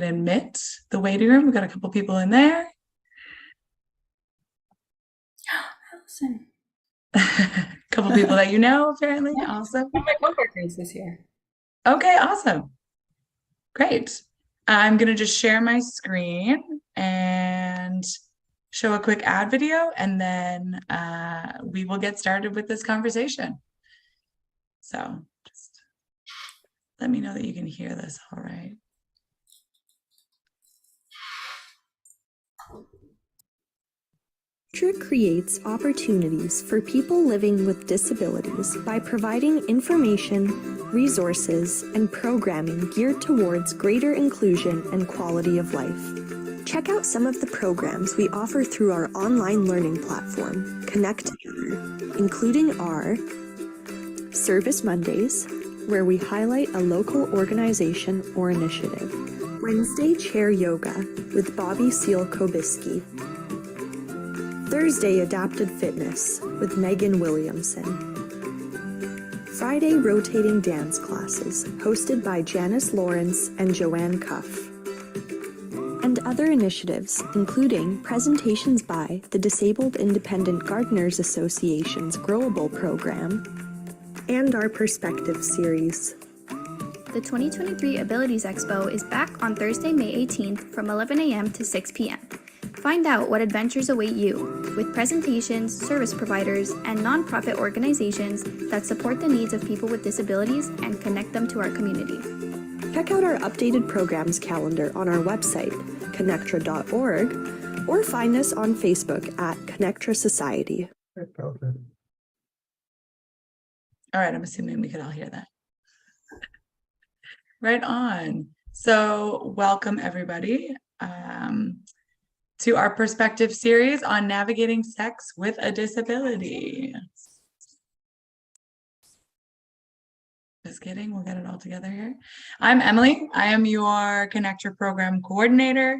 can admit the waiting room. We've got a couple people in there. Allison. A couple people that you know, apparently. Yeah. Awesome. One of my coworkers this year. Okay, awesome. Great. I'm going to just share my screen and show a quick ad video, and then we will get started with this conversation. So just let me know that you can hear this all right. Centra creates opportunities for people living with disabilities by providing information, resources, and programming geared towards greater inclusion and quality of life. Check out some of the programs we offer through our online learning platform, Connect Together, including our Service Mondays, where we highlight a local organization or initiative, Wednesday Chair Yoga with Bobby Seal-Kobiski, Thursday Adapted Fitness with Megan Williamson, Friday Rotating Dance Classes hosted by Janice Lawrence and Joanne Cuff, and other initiatives including presentations by the Disabled Independent Gardeners Association's Growable program and our Perspective series. The 2023 Abilities Expo is back on Thursday, May 18th from 11 a.m. to 6 p.m. Find out what adventures await you with presentations, service providers, and nonprofit organizations that support the needs of people with disabilities and connect them to our community. Check out our updated programs calendar on our website, connectra.org, or find us on Facebook at Connectra Society. All right, I'm assuming we could all hear that. Right on. So welcome everybody to our Perspective series on navigating sex with a disability. Just kidding, we'll get it all together here. I'm Emily. I am your Connector Program Coordinator.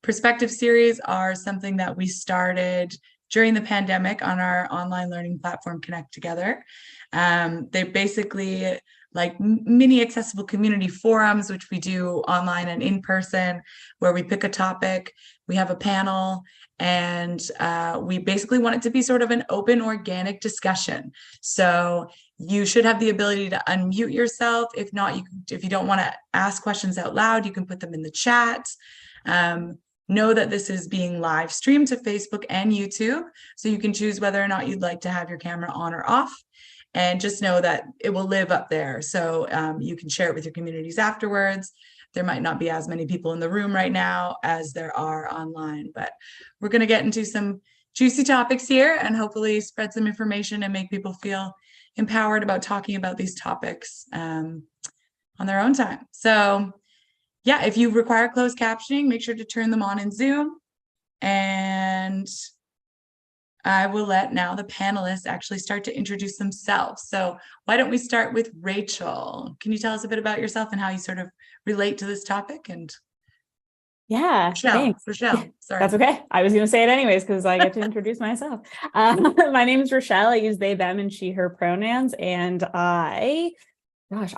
Perspective series are something that we started during the pandemic on our online learning platform, Connect Together. They're basically like mini accessible community forums, which we do online and in person, where we pick a topic, we have a panel, and we basically want it to be sort of an open, organic discussion. So you should have the ability to unmute yourself. If not, if you don't want to ask questions out loud, you can put them in the chat. Know that this is being live streamed to Facebook and YouTube, so you can choose whether or not you'd like to have your camera on or off. And just know that it will live up there. So you can share it with your communities afterwards. There might not be as many people in the room right now as there are online, but we're going to get into some juicy topics here and hopefully spread some information and make people feel empowered about talking about these topics on their own time. So yeah, if you require closed captioning, make sure to turn them on in Zoom. And I will let now the panelists actually start to introduce themselves. So why don't we start with Rachel? Can you tell us a bit about yourself and how you sort of relate to this topic? And Yeah, thanks. Rachele, sorry. That's okay. I was going to say it anyways because I get to introduce myself. My name is Rachele. I use they, them, and she, her pronouns. And I'm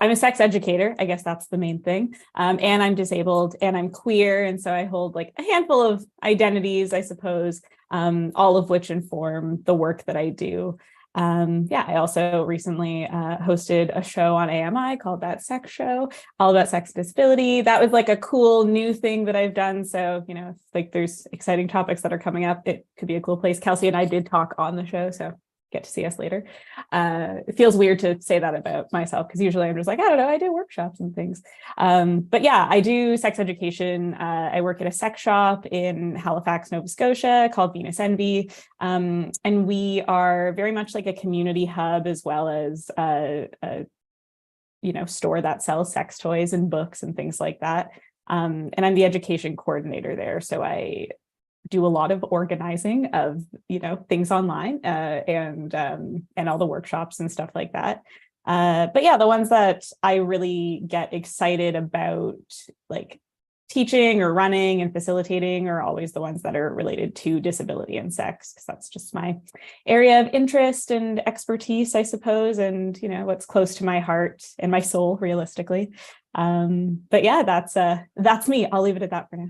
a sex educator. I guess that's the main thing. And I'm disabled and I'm queer. And so I hold like a handful of identities, I suppose, all of which inform the work that I do. I also recently hosted a show on AMI called That Sex Show, all about sex disability. That was like a cool new thing that I've done. So, you know, like there's exciting topics that are coming up. It could be a cool place. Kelsey and I did talk on the show, so get to see us later. It feels weird to say that about myself because usually I'm just like, I don't know, I do workshops and things. But yeah, I do sex education. I work at a sex shop in Halifax, Nova Scotia called Venus Envy. And we are very much like a community hub as well as a store that sells sex toys and books and things like that. And I'm the education coordinator there. So I do a lot of organizing of, things online and all the workshops and stuff like that. But yeah, the ones that I really get excited about, like teaching or running and facilitating, are always the ones that are related to disability and sex, because that's just my area of interest and expertise, I suppose, and what's close to my heart and my soul, realistically. But yeah, that's me. I'll leave it at that for now.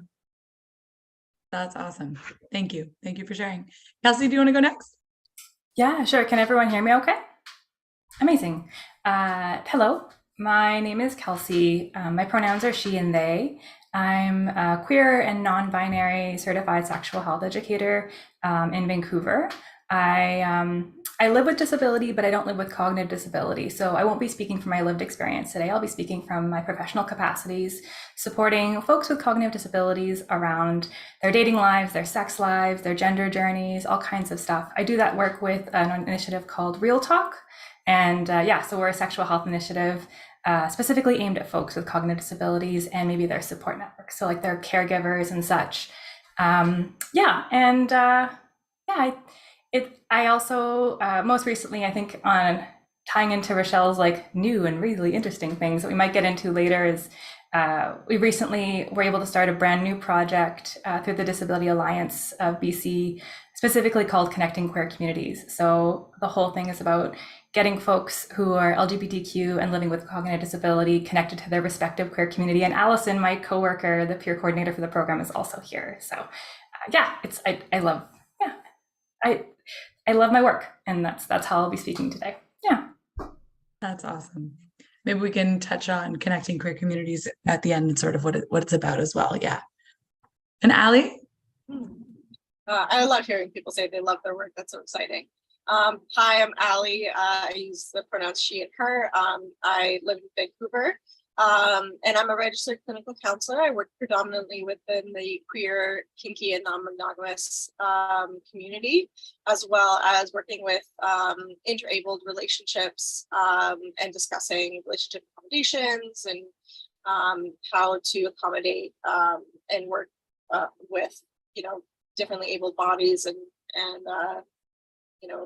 That's awesome. Thank you. Thank you for sharing. Kelsey, do you want to go next? Yeah, sure. Can everyone hear me okay? Amazing. Hello, my name is Kelsey. My pronouns are she and they. I'm a queer and non-binary certified sexual health educator in Vancouver. I live with disability, but I don't live with cognitive disability. So I won't be speaking from my lived experience today. I'll be speaking from my professional capacities, supporting folks with cognitive disabilities around their dating lives, their sex lives, their gender journeys, all kinds of stuff. I do that work with an initiative called Real Talk. And so we're a sexual health initiative specifically aimed at folks with cognitive disabilities and maybe their support network. So like their caregivers and such. I also most recently, I think, on tying into Rachelle's like new and really interesting things that we might get into later, is we recently were able to start a brand new project through the Disability Alliance of BC, specifically called Connecting Queer Communities. So the whole thing is about getting folks who are LGBTQ and living with cognitive disability connected to their respective queer community. And Allison, my coworker, the peer coordinator for the program, is also here. So I love my work, and that's how I'll be speaking today. Yeah. That's awesome. Maybe we can touch on connecting queer communities at the end and sort of what it's about as well. Yeah. And Allie? I love hearing people say they love their work. That's so exciting. Hi, I'm Allie. I use the pronouns she and her. I live in Vancouver, and I'm a registered clinical counselor. I work predominantly within the queer, kinky, and non-monogamous community, as well as working with interabled relationships and discussing relationship accommodations and how to accommodate and work with, differently abled bodies and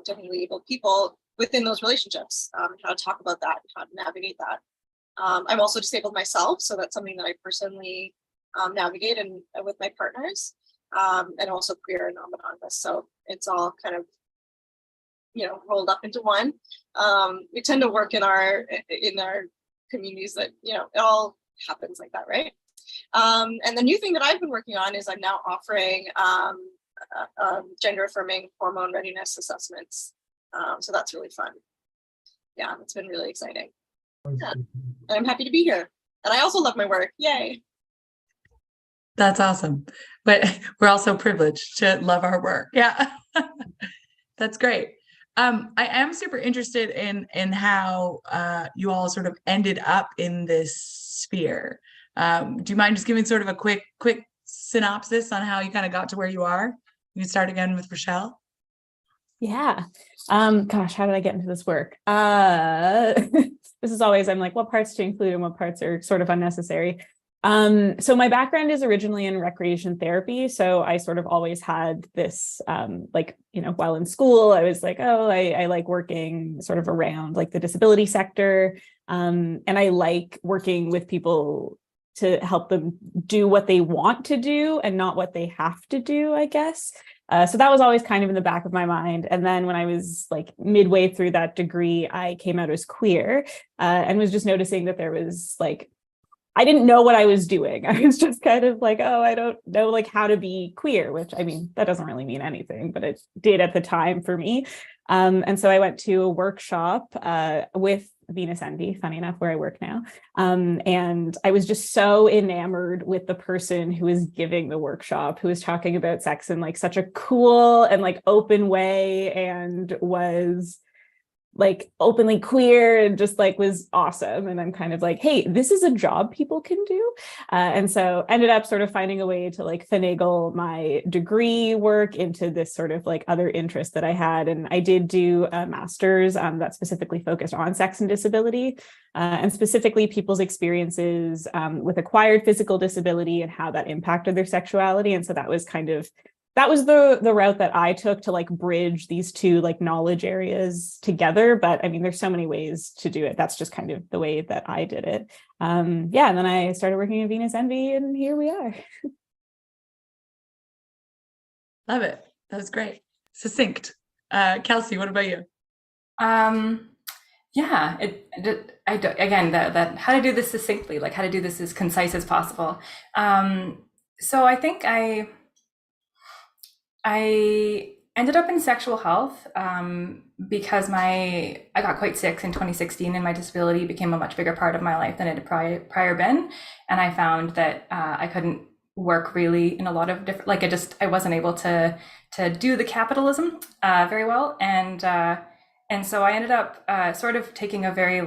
differently abled people within those relationships, how to talk about that, how to navigate that. I'm also disabled myself, so that's something that I personally navigate and with my partners, and also queer and non-monogamous. So it's all kind of, rolled up into one. We tend to work in our communities that, it all happens like that, right? And the new thing that I've been working on is I'm now offering gender affirming hormone readiness assessments. So that's really fun. Yeah, it's been really exciting. Yeah. And I'm happy to be here. And I also love my work. Yay. That's awesome. But we're also privileged to love our work. Yeah. That's great. I am super interested in how you all sort of ended up in this sphere. Do you mind just giving sort of a quick synopsis on how you kind of got to where you are? You can start again with Rachele. Yeah. Gosh, how did I get into this work? This is always, I'm like, what parts to include and what parts are sort of unnecessary. So my background is originally in recreation therapy. So I sort of always had this, while in school, I was like, oh, I like working sort of around like the disability sector. And I like working with people to help them do what they want to do and not what they have to do, I guess. So that was always kind of in the back of my mind. And then when I was like midway through that degree, I came out as queer and was just noticing that there was like, I didn't know what I was doing. I was just kind of like, oh, I don't know like how to be queer, which I mean, that doesn't really mean anything, but it did at the time for me. And so I went to a workshop with Venus Envy, funny enough, where I work now. And I was just so enamored with the person who was giving the workshop, who was talking about sex in like such a cool and like open way, and was like openly queer and just like was awesome. And I'm kind of like, hey, this is a job people can do. And so ended up sort of finding a way to like finagle my degree work into this sort of like other interest that I had. And I did do a master's that specifically focused on sex and disability, and specifically people's experiences with acquired physical disability and how that impacted their sexuality. And so that was the route that I took to like bridge these two like knowledge areas together. But I mean, there's so many ways to do it. That's just kind of the way that I did it. And then I started working at Venus Envy, and here we are. Love it. That was great. Succinct. Kelsey, what about you? Yeah, again, that how to do this succinctly, like how to do this as concise as possible. So I think I ended up in sexual health because I got quite sick in 2016, and my disability became a much bigger part of my life than it had prior been, and I found that I couldn't work really in a lot of different, like I wasn't able to do the capitalism very well, and so I ended up sort of taking a very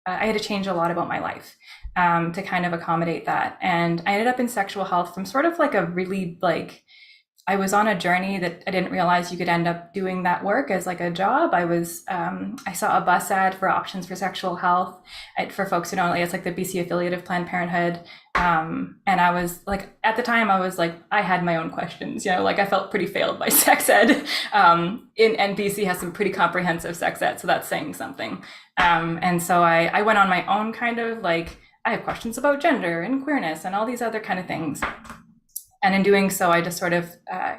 I had to change a lot about my life to kind of accommodate that, and I ended up in sexual health from sort of like a really I was on a journey that I didn't realize you could end up doing that work as like a job. I saw a bus ad for options for sexual health for folks who don't know, it's like the BC affiliate of Planned Parenthood. And I was like, at the time I was like, I had my own questions, like I felt pretty failed by sex ed. And BC has some pretty comprehensive sex ed. So that's saying something. And so I went on my own kind of I have questions about gender and queerness and all these other kind of things. And in doing so, I just sort of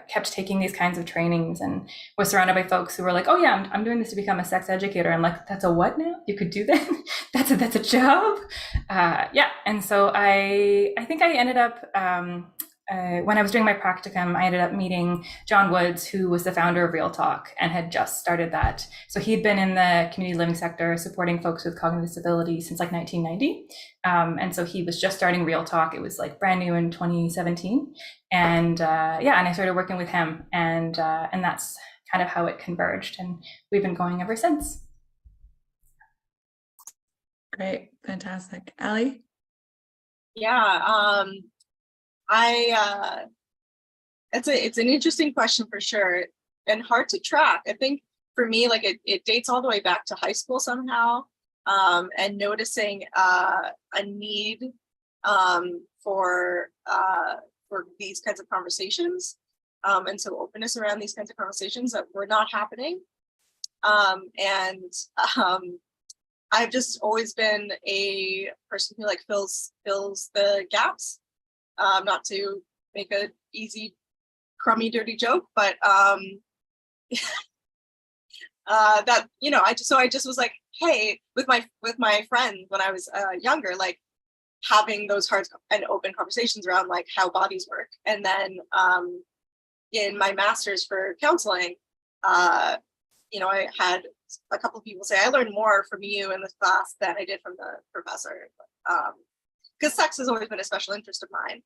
kept taking these kinds of trainings and was surrounded by folks who were like, oh yeah, I'm doing this to become a sex educator. I'm like, that's a what now? You could do that? that's a job? Yeah. And so I think I ended up, when I was doing my practicum, I ended up meeting John Woods, who was the founder of Real Talk and had just started that. So he'd been in the community living sector supporting folks with cognitive disabilities since 1990. And so he was just starting Real Talk. It was brand new in 2017. And and I started working with him, and that's kind of how it converged. And we've been going ever since. Great. Fantastic. Allie? Yeah. It's an interesting question for sure, and hard to track. I think for me, it dates all the way back to high school somehow, and noticing a need for these kinds of conversations, and so openness around these kinds of conversations that were not happening, and I've just always been a person who fills the gaps. Not to make a easy, crummy, dirty joke, but that I just was like, hey, with my friend when I was younger, having those hard and open conversations around how bodies work, and then in my master's for counseling, I had a couple of people say, I learned more from you in this class than I did from the professor. Because sex has always been a special interest of mine.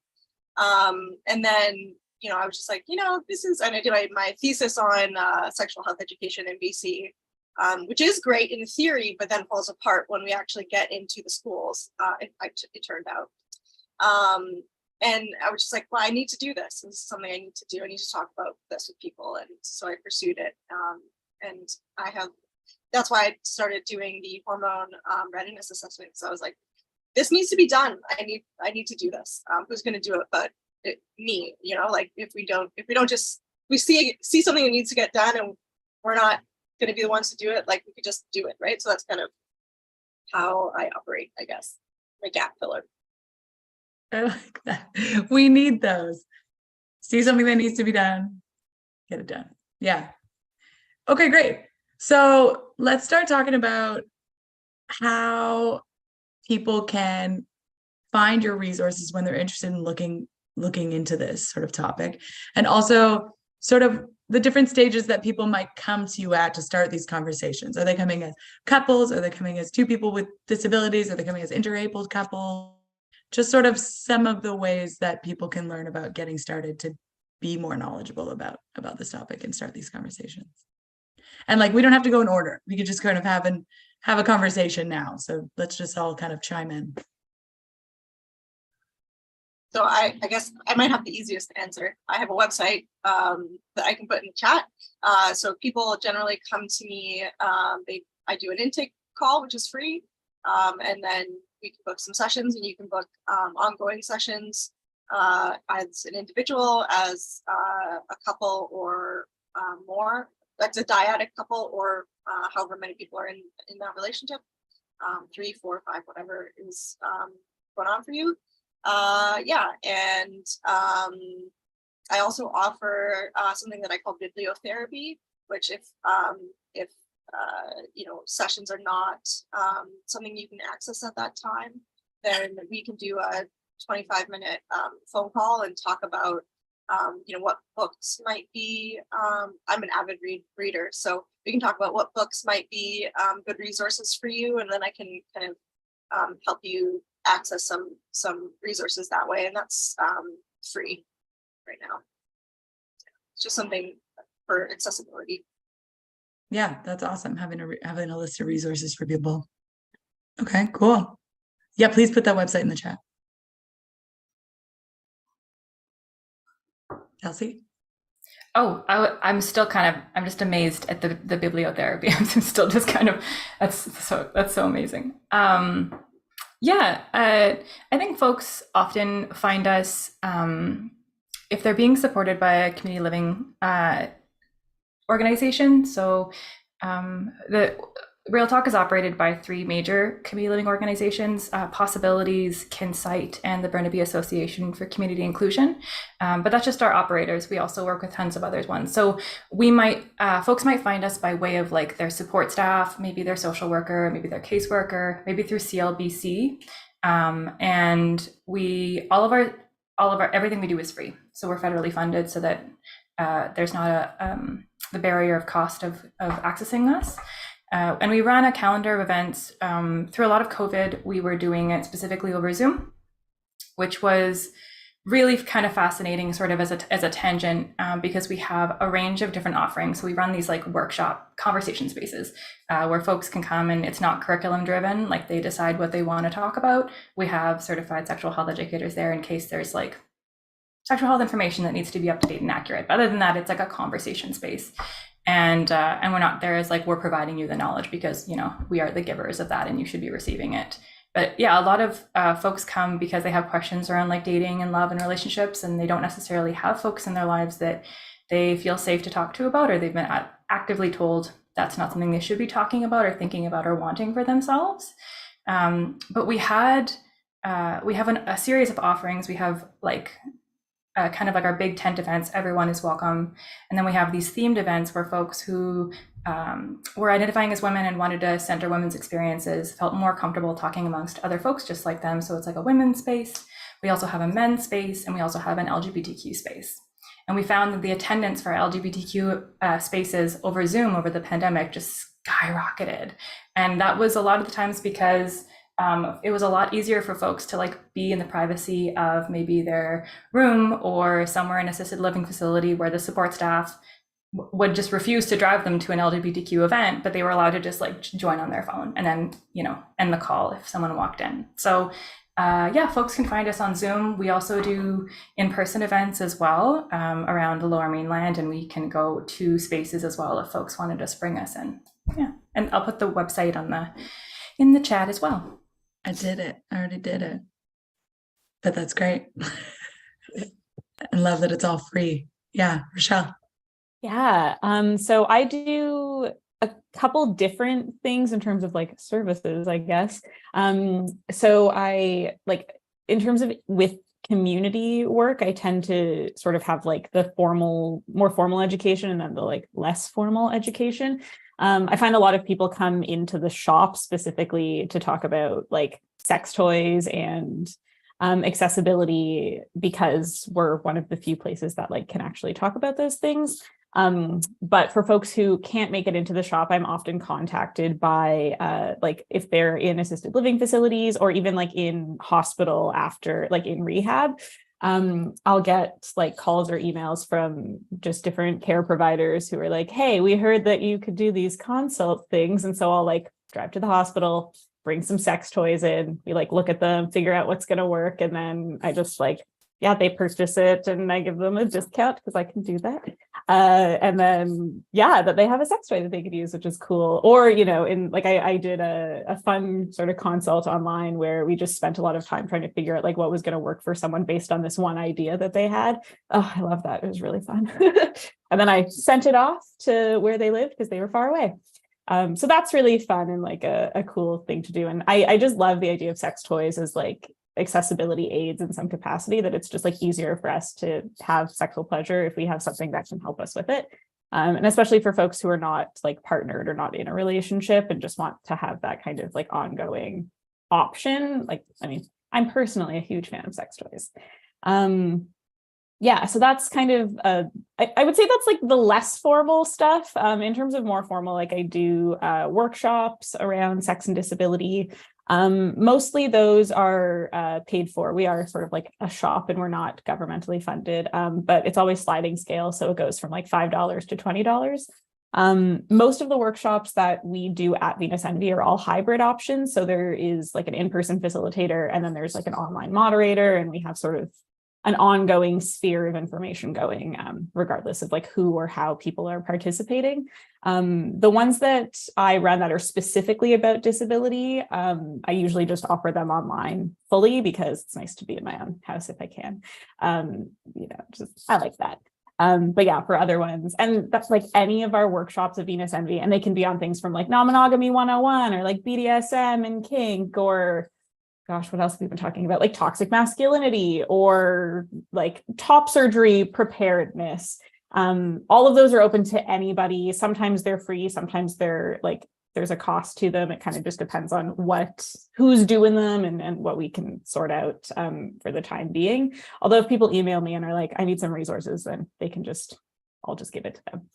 And then, I was just like, this is, and I did my thesis on sexual health education in BC, which is great in theory, but then falls apart when we actually get into the schools, it turned out. And I was just like, well, I need to do this. This is something I need to do. I need to talk about this with people. And so I pursued it. And that's why I started doing the hormone readiness assessment. So I was like, this needs to be done. I need to do this. Who's going to do it? But me, if we don't just, we see something that needs to get done and we're not going to be the ones to do it, we could just do it. Right. So that's kind of how I operate, I guess, my gap filler. I like that. We need those. See something that needs to be done, get it done. Yeah. Okay, great. So let's start talking about how people can find your resources when they're interested in looking into this sort of topic, and also sort of the different stages that people might come to you at to start these conversations. Are they coming as couples? Are they coming as two people with disabilities? Are they coming as interabled couples? Just sort of some of the ways that people can learn about getting started to be more knowledgeable about this topic and start these conversations. And we don't have to go in order. We could just kind of have a conversation now. So let's just all kind of chime in. So I guess I might have the easiest answer. I have a website that I can put in the chat. So people generally come to me. I do an intake call, which is free, and then we can book some sessions, and you can book ongoing sessions as an individual, as a couple, or more. That's a dyadic couple, or however many people are in that relationship, 3, 4, 5, whatever is going on for you. And I also offer something that I call bibliotherapy, which if sessions are not something you can access at that time, then we can do a 25-minute phone call and talk about what books might be. I'm an avid reader, so we can talk about what books might be good resources for you, and then I can kind of help you access some resources that way, and that's free right now. It's just something for accessibility. Yeah, that's awesome. Having a list of resources for people. Okay, cool. Yeah, please put that website in the chat. Kelsey? Oh, I'm still I'm just amazed at the bibliotherapy. I'm still just that's so amazing. Yeah, I think folks often find us, if they're being supported by a community living organization. So the Real Talk is operated by 3 major community living organizations, Possibilities, Kinsight, and the Burnaby Association for Community Inclusion. But that's just our operators. We also work with tons of other ones. So folks might find us by way of like their support staff, maybe their social worker, maybe their caseworker, maybe through CLBC. And all of our everything we do is free. So we're federally funded so that there's not the barrier of cost of accessing us. And we run a calendar of events. Through a lot of COVID, we were doing it specifically over Zoom, which was really kind of fascinating, sort of as a tangent, because we have a range of different offerings. So we run these like workshop conversation spaces where folks can come, and it's not curriculum driven, like they decide what they want to talk about. We have certified sexual health educators there in case there's like sexual health information that needs to be up to date and accurate. But other than that, it's like a conversation space. And we're not there as like, we're providing you the knowledge because, we are the givers of that and you should be receiving it. But yeah, a lot of folks come because they have questions around like dating and love and relationships, and they don't necessarily have folks in their lives that they feel safe to talk to about, or they've been actively told that's not something they should be talking about or thinking about or wanting for themselves. But we have a series of offerings. We have like kind of like our big tent events, everyone is welcome. And then we have these themed events where folks who were identifying as women and wanted to center women's experiences felt more comfortable talking amongst other folks just like them. So it's like a women's space. We also have a men's space, and we also have an LGBTQ space. And we found that the attendance for LGBTQ spaces over Zoom over the pandemic just skyrocketed. And that was a lot of the times because it was a lot easier for folks to like be in the privacy of maybe their room or somewhere in an assisted living facility where the support staff would just refuse to drive them to an LGBTQ event, but they were allowed to just like join on their phone and then, end the call if someone walked in. So folks can find us on Zoom. We also do in-person events as well around the Lower Mainland, and we can go to spaces as well if folks wanted to bring us in. Yeah, and I'll put the website in the chat as well. I did it. I already did it. But that's great. I love that it's all free. Yeah, Rachele. Yeah. So I do a couple different things in terms of like services, I guess. So I like in terms of with community work, I tend to sort of have like the more formal education and then the like less formal education. I find a lot of people come into the shop specifically to talk about like sex toys and accessibility because we're one of the few places that like can actually talk about those things. But for folks who can't make it into the shop, I'm often contacted by like if they're in assisted living facilities or even like in hospital after like in rehab. I'll get like calls or emails from just different care providers who are like, hey, we heard that you could do these consult things. And so I'll like drive to the hospital, bring some sex toys in, we like look at them, figure out what's going to work. And then I just like, they purchase it and I give them a discount because I can do that. And then, that they have a sex toy that they could use, which is cool. Or, in like, I did a fun sort of consult online where we just spent a lot of time trying to figure out like what was going to work for someone based on this one idea that they had. Oh, I love that. It was really fun. And then I sent it off to where they lived because they were far away. So that's really fun and like a cool thing to do. And I just love the idea of sex toys as like accessibility aids in some capacity, that it's just like easier for us to have sexual pleasure if we have something that can help us with it. And especially for folks who are not like partnered or not in a relationship and just want to have that kind of like ongoing option. Like, I mean, I'm personally a huge fan of sex toys. Yeah, so that's kind of, I would say that's like the less formal stuff. In terms of more formal, like I do workshops around sex and disability. Mostly those are paid for. We are sort of like a shop and we're not governmentally funded, but it's always sliding scale. So it goes from like $5 to $20. Most of the workshops that we do at Venus Envy are all hybrid options. So there is like an in-person facilitator and then there's like an online moderator, and we have sort of an ongoing sphere of information going, regardless of like who or how people are participating. The ones that I run that are specifically about disability, I usually just offer them online fully because it's nice to be in my own house if I can. I like that. But yeah, for other ones, and that's like any of our workshops of Venus Envy, and they can be on things from like non-monogamy 101 or like BDSM and kink, or gosh, what else have we been talking about? Like toxic masculinity or like top surgery preparedness. All of those are open to anybody. Sometimes they're free. Sometimes they're like, there's a cost to them. It kind of just depends on who's doing them and what we can sort out for the time being. Although if people email me and are like, I need some resources, then I'll just give it to them.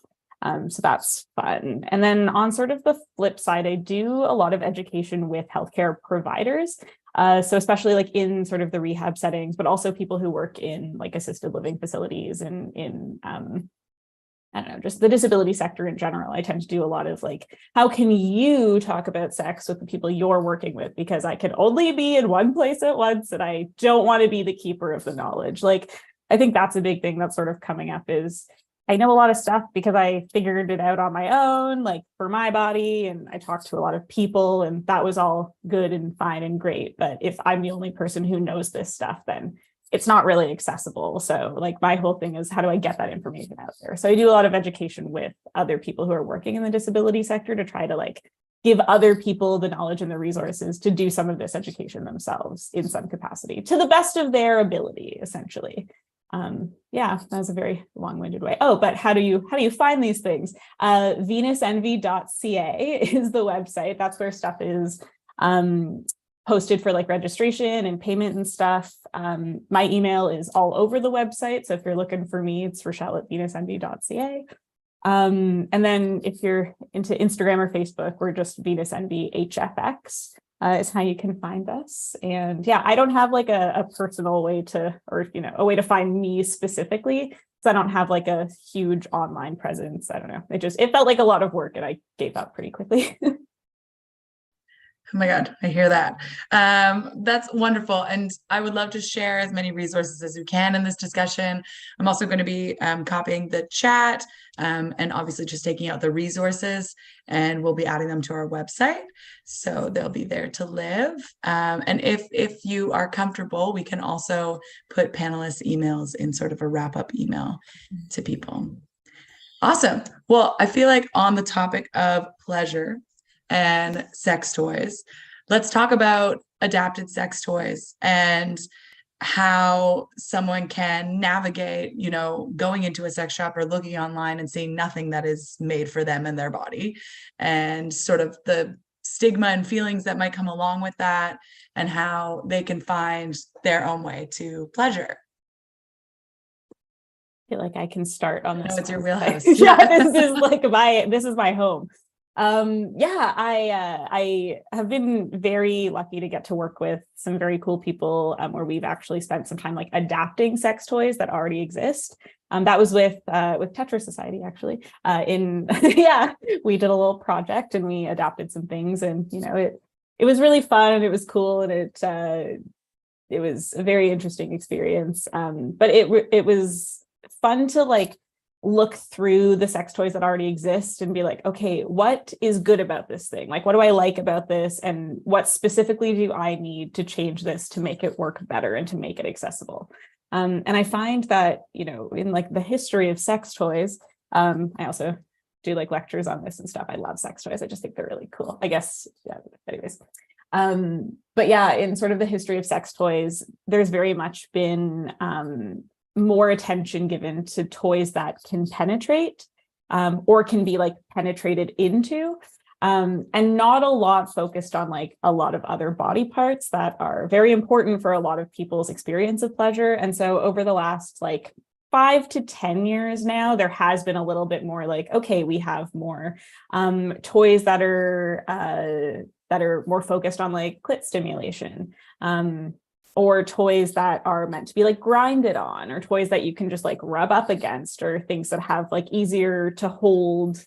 So that's fun. And then on sort of the flip side, I do a lot of education with healthcare providers. So especially like in sort of the rehab settings, but also people who work in like assisted living facilities and in, I don't know, just the disability sector in general. I tend to do a lot of like, how can you talk about sex with the people you're working with? Because I can only be in one place at once and I don't want to be the keeper of the knowledge. Like, I think that's a big thing that's sort of coming up is I know a lot of stuff because I figured it out on my own, like for my body, and I talked to a lot of people and that was all good and fine and great. But if I'm the only person who knows this stuff, then it's not really accessible. So like my whole thing is how do I get that information out there? So I do a lot of education with other people who are working in the disability sector to try to like give other people the knowledge and the resources to do some of this education themselves in some capacity to the best of their ability, essentially. Yeah, that was a very long-winded way. Oh, but how do you find these things? venusenvy.ca is the website. That's where stuff is posted for like registration and payment and stuff. My email is all over the website. So if you're looking for me, it's Rachele@venusenvy.ca. And then if you're into Instagram or Facebook, we're just Venus Envy HFX. Is how you can find us. And yeah, I don't have like a personal way to, or, a way to find me specifically, because I don't have like a huge online presence. I don't know. It felt like a lot of work and I gave up pretty quickly. Oh my God, I hear that. That's wonderful. And I would love to share as many resources as we can in this discussion. I'm also going to be copying the chat and obviously just taking out the resources, and we'll be adding them to our website. So they'll be there to live. And if you are comfortable, we can also put panelists' emails in sort of a wrap-up email to people. Awesome. Well, I feel like on the topic of pleasure and sex toys, let's talk about adapted sex toys and how someone can navigate, going into a sex shop or looking online and seeing nothing that is made for them and their body, and sort of the stigma and feelings that might come along with that, and how they can find their own way to pleasure. I feel like I can start on this. It's your wheelhouse. Yeah, this is my home. I have been very lucky to get to work with some very cool people where we've actually spent some time like adapting sex toys that already exist. That was with Tetris Society, actually. We did a little project and we adapted some things, and it was really fun and it was cool, and it was a very interesting experience. But it was fun to like look through the sex toys that already exist and be like, okay, what is good about this thing? Like, what do I like about this? And what specifically do I need to change this to make it work better and to make it accessible? And I find that, in like the history of sex toys, I also do like lectures on this and stuff. I love sex toys. I just think they're really cool, I guess. Yeah, anyways. But yeah, in sort of the history of sex toys, there's very much been more attention given to toys that can penetrate. or can be like penetrated into. And not a lot focused on like a lot of other body parts that are very important for a lot of people's experience of pleasure. And so over the last like 5 to 10 years now, there has been a little bit more like, okay, we have more toys that are more focused on like clit stimulation, or toys that are meant to be like grinded on, or toys that you can just like rub up against, or things that have like easier to hold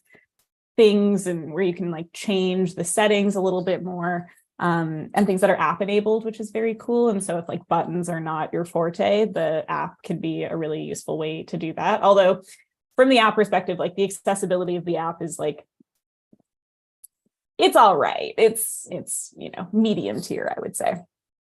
things and where you can like change the settings a little bit more, and things that are app enabled, which is very cool. And so if like buttons are not your forte, the app can be a really useful way to do that. Although from the app perspective, like the accessibility of the app is like, it's all right. It's, you know, medium tier, I would say.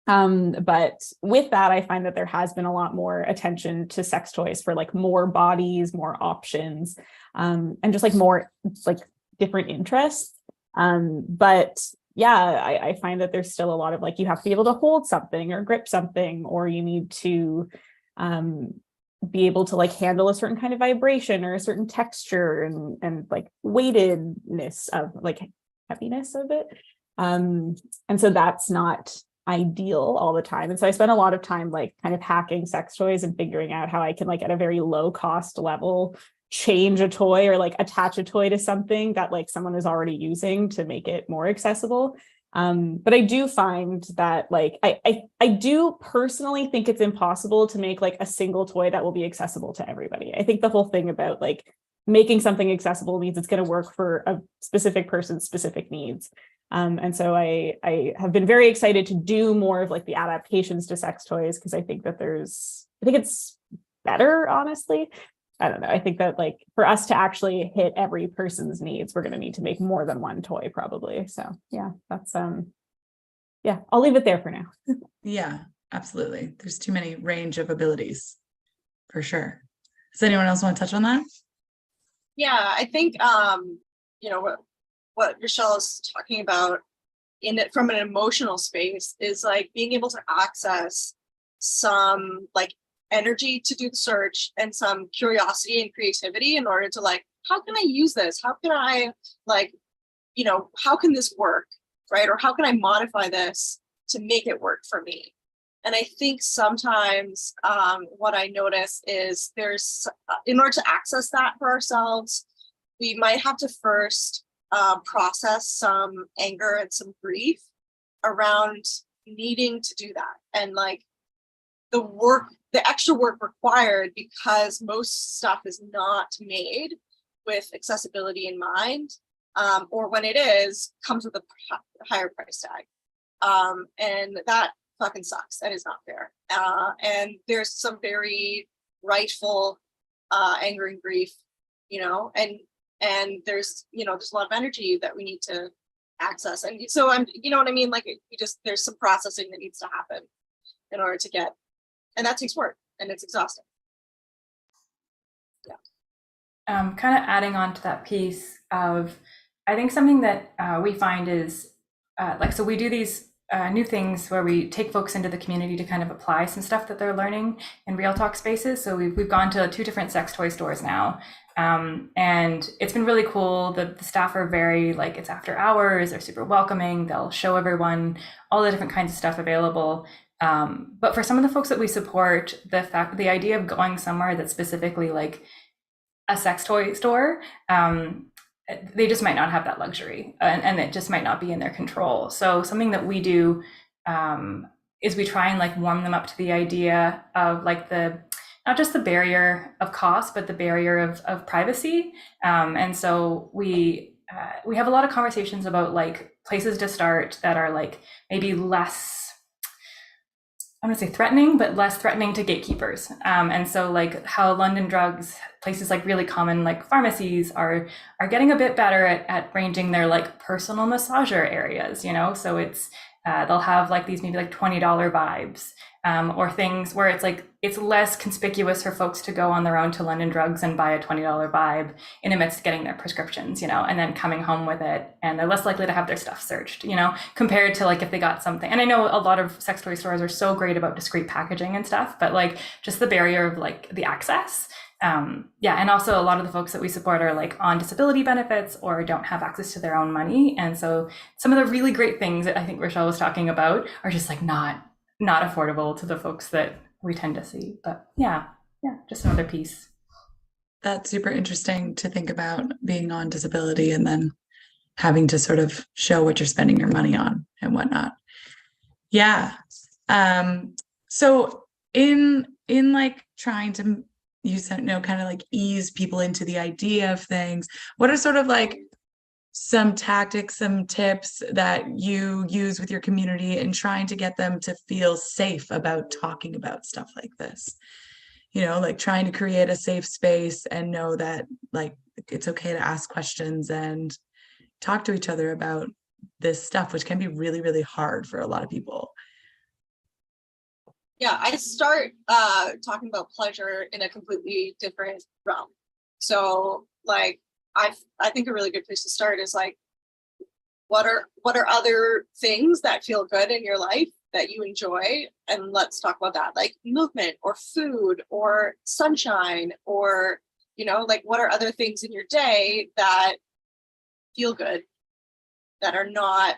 But with that, I find that there has been a lot more attention to sex toys for like more bodies, more options, and just like more like different interests. But yeah, I find that there's still a lot of like, you have to be able to hold something or grip something, or you need to be able to like handle a certain kind of vibration or a certain texture and like weightedness of like heaviness of it. And so that's not ideal all the time. And so I spent a lot of time like kind of hacking sex toys and figuring out how I can like at a very low cost level change a toy or like attach a toy to something that like someone is already using to make it more accessible. But I do find that like I do personally think it's impossible to make like a single toy that will be accessible to everybody. I think the whole thing about like making something accessible means it's going to work for a specific person's specific needs. And so I have been very excited to do more of like the adaptations to sex toys, because I think that I think it's better, honestly. I don't know. I think that like for us to actually hit every person's needs, we're going to need to make more than one toy probably. So yeah, that's yeah, I'll leave it there for now. Yeah, absolutely. There's too many range of abilities for sure. Does anyone else want to touch on that? Yeah, I think you know what Rachele is talking about in it from an emotional space is like being able to access some like energy to do the search and some curiosity and creativity in order to like, how can I use this? How can I like, you know, how can this work, right? Or how can I modify this to make it work for me? And I think sometimes what I notice is there's, in order to access that for ourselves, we might have to first process some anger and some grief around needing to do that. And like the extra work required, because most stuff is not made with accessibility in mind, or when it is, comes with a higher price tag. And that fucking sucks. That is not fair. And there's some very rightful anger and grief, you know, and there's, you know, there's a lot of energy that we need to access. And so you know what I mean? Like there's some processing that needs to happen in order to get, and that takes work and it's exhausting. Yeah. Kind of adding on to that piece of, I think something that we find is like, so we do these new things where we take folks into the community to kind of apply some stuff that they're learning in real talk spaces. So we've gone to 2 different sex toy stores now. And it's been really cool. The staff are very like, it's after hours, they're super welcoming. They'll show everyone all the different kinds of stuff available. But for some of the folks that we support, the idea of going somewhere that's specifically like a sex toy store, they just might not have that luxury, and it just might not be in their control. So something that we do is we try and like warm them up to the idea of like not just the barrier of cost, but the barrier of privacy. And so we have a lot of conversations about like places to start that are like maybe less, I'm gonna say threatening, but less threatening to gatekeepers. And so like how London Drugs, places like really common like pharmacies are getting a bit better at ranging their like personal massager areas, you know? So it's, they'll have like these maybe like $20 vibes, or things where it's like, it's less conspicuous for folks to go on their own to London Drugs and buy a $20 vibe in amidst getting their prescriptions, you know, and then coming home with it, and they're less likely to have their stuff searched, you know, compared to like if they got something. And I know a lot of sex toy stores are so great about discreet packaging and stuff, but like just the barrier of like the access Yeah, and also a lot of the folks that we support are like on disability benefits or don't have access to their own money. And so some of the really great things that I think Rachele was talking about are just like not affordable to the folks that we tend to see. But yeah, just another piece. That's super interesting to think about, being on disability and then having to sort of show what you're spending your money on and whatnot. Yeah. So in like trying to, you said, kind of like ease people into the idea of things, what are sort of like some tactics, some tips that you use with your community in trying to get them to feel safe about talking about stuff like this? Like trying to create a safe space and know that like it's okay to ask questions and talk to each other about this stuff, which can be really, really hard for a lot of people. Yeah, I start talking about pleasure in a completely different realm. So like I think a really good place to start is like, what are other things that feel good in your life that you enjoy? And let's talk about that, like movement or food or sunshine, or like what are other things in your day that feel good, that are not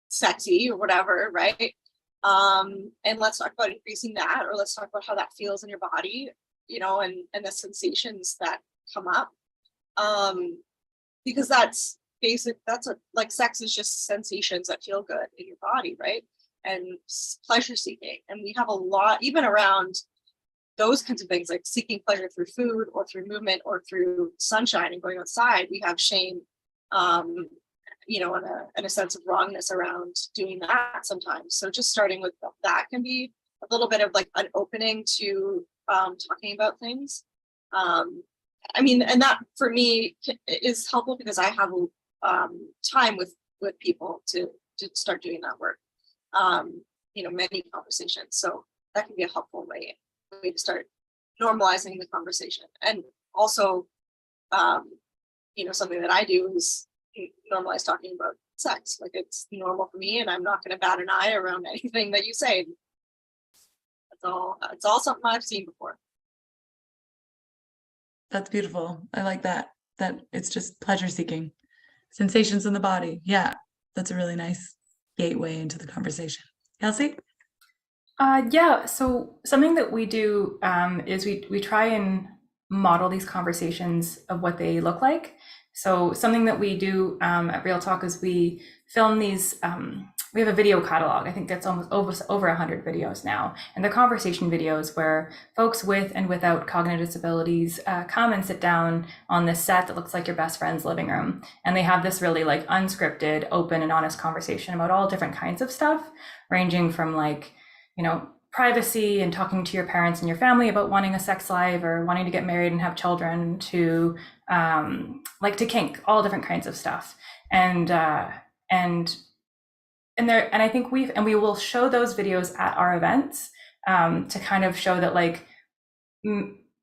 sexy or whatever, right? And let's talk about increasing that, or let's talk about how that feels in your body, and the sensations that come up. Because that's basic, like sex is just sensations that feel good in your body, right? And pleasure seeking. And we have a lot, even around those kinds of things, like seeking pleasure through food or through movement or through sunshine and going outside. We have shame, and a sense of wrongness around doing that sometimes. So just starting with that can be a little bit of like an opening to talking about things. And that for me is helpful because I have time with people to start doing that work. Many conversations. So that can be a helpful way to start normalizing the conversation. And also, something that I do is normalize talking about sex. Like it's normal for me, and I'm not going to bat an eye around anything that you say. It's all something I've seen before. That's beautiful. I like that it's just pleasure seeking, sensations in the body. Yeah, that's a really nice gateway into the conversation. Kelsey? Yeah, so something that we do is we try and model these conversations of what they look like. So something that we do at Real Talk is we film these, we have a video catalog. I think that's almost over 100 videos now. And they're conversation videos where folks with and without cognitive disabilities come and sit down on this set that looks like your best friend's living room. And they have this really like unscripted, open and honest conversation about all different kinds of stuff, ranging from like, privacy and talking to your parents and your family about wanting a sex life or wanting to get married and have children, to to kink, all different kinds of stuff. And I think we will show those videos at our events to kind of show that like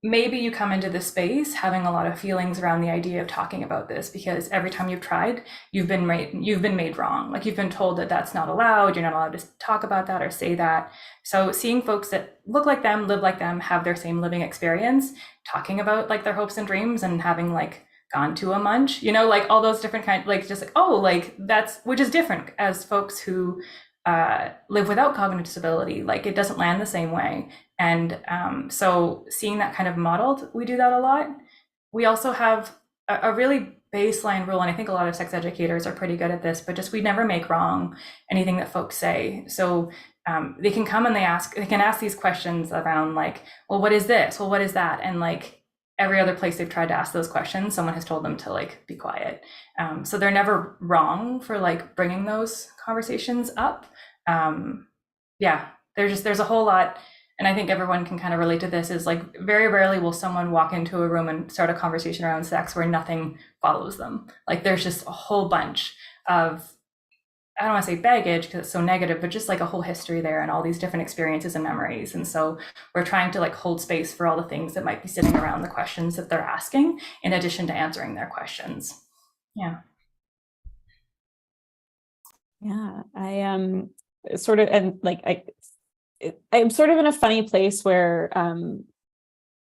maybe you come into this space having a lot of feelings around the idea of talking about this, because every time you've tried, you've been made wrong. Like you've been told that that's not allowed. You're not allowed to talk about that or say that. So seeing folks that look like them, live like them, have their same living experience, talking about like their hopes and dreams and having like gone to a munch, like all those different kinds, like just like, oh, like that's, which is different as folks who live without cognitive disability, like it doesn't land the same way. And so seeing that kind of modeled, we do that a lot. We also have a really baseline rule, and I think a lot of sex educators are pretty good at this, but just we never make wrong anything that folks say. So they can come and they can ask these questions around like, well, what is this? Well, what is that? And like every other place they've tried to ask those questions, someone has told them to like be quiet. So they're never wrong for like bringing those conversations up. There's a whole lot. And I think everyone can kind of relate to this, is like very rarely will someone walk into a room and start a conversation around sex where nothing follows them. Like there's just a whole bunch of, I don't want to say baggage because it's so negative, but just like a whole history there and all these different experiences and memories. And so we're trying to like hold space for all the things that might be sitting around the questions that they're asking, in addition to answering their questions. Yeah. Yeah, I am sort of, and like I'm sort of in a funny place where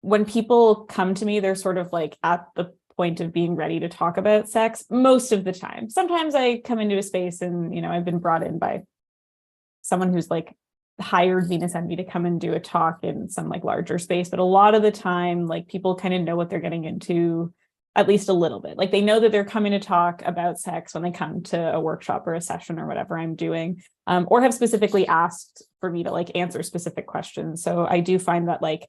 when people come to me, they're sort of like at the point of being ready to talk about sex most of the time. Sometimes I come into a space and, you know, I've been brought in by someone who's like hired Venus Envy to come and do a talk in some like larger space. But a lot of the time, like people kind of know what they're getting into, at least a little bit. Like they know that they're coming to talk about sex when they come to a workshop or a session or whatever I'm doing, or have specifically asked for me to like answer specific questions. So I do find that like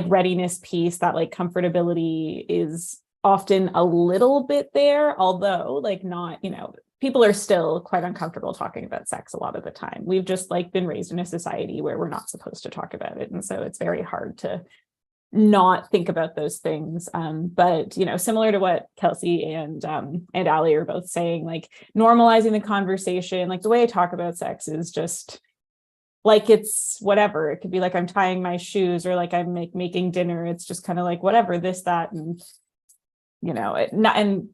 readiness piece, that like comfortability is often a little bit there, although like not, you know, people are still quite uncomfortable talking about sex a lot of the time. We've just like been raised in a society where we're not supposed to talk about it. And so it's very hard to not think about those things. But, you know, similar to what Kelsey and Ali are both saying, like normalizing the conversation, like the way I talk about sex is just like, it's whatever. It could be like, I'm tying my shoes, or like I'm making dinner. It's just kind of like, whatever, this, that, and you know,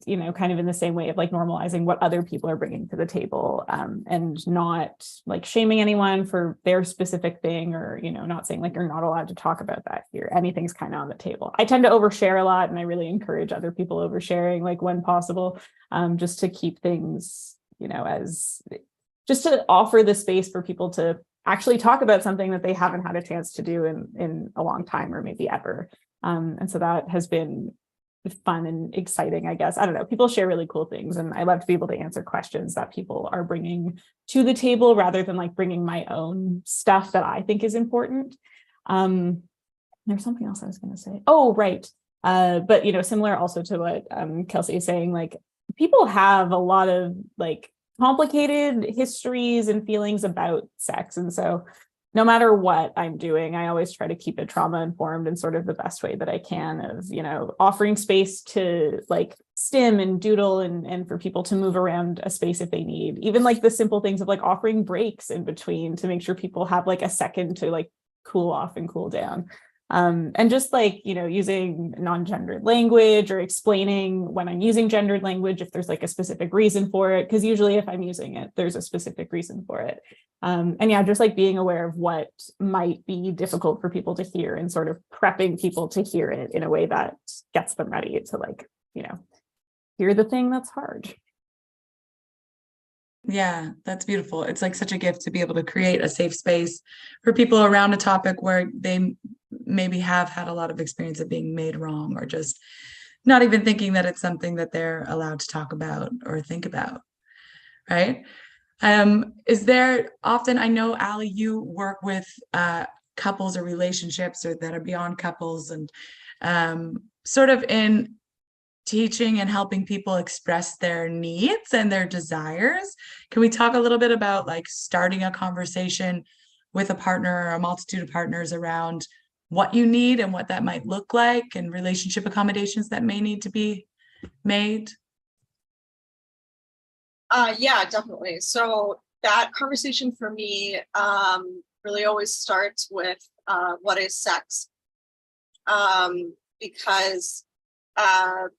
you know, kind of in the same way of like normalizing what other people are bringing to the table, and not like shaming anyone for their specific thing, or, you know, not saying like you're not allowed to talk about that here. Anything's kind of on the table. I tend to overshare a lot, and I really encourage other people oversharing, like when possible, just to keep things, you know, just to offer the space for people to actually talk about something that they haven't had a chance to do in a long time, or maybe ever. And so that has been fun and exciting, I guess. I don't know. People share really cool things, and I love to be able to answer questions that people are bringing to the table rather than like bringing my own stuff that I think is important. There's something else I was going to say. Oh, right. But, you know, similar also to what Kelsey is saying, like people have a lot of like complicated histories and feelings about sex. And so no matter what I'm doing, I always try to keep it trauma informed in sort of the best way that I can, of, you know, offering space to like stim and doodle and for people to move around a space if they need, even like the simple things of like offering breaks in between to make sure people have like a second to like cool off and cool down. And just like, you know, using non-gendered language, or explaining when I'm using gendered language, if there's like a specific reason for it, because usually if I'm using it, there's a specific reason for it. And yeah, just like being aware of what might be difficult for people to hear, and sort of prepping people to hear it in a way that gets them ready to like, you know, hear the thing that's hard. Yeah, that's beautiful. It's like such a gift to be able to create a safe space for people around a topic where they maybe have had a lot of experience of being made wrong, or just not even thinking that it's something that they're allowed to talk about or think about, right? Is there often, I know, Ali, you work with couples or relationships, or that are beyond couples, and sort of in teaching and helping people express their needs and their desires. Can we talk a little bit about like starting a conversation with a partner or a multitude of partners around what you need and what that might look like, and relationship accommodations that may need to be made? Yeah, definitely. So that conversation for me really always starts with what is sex? Because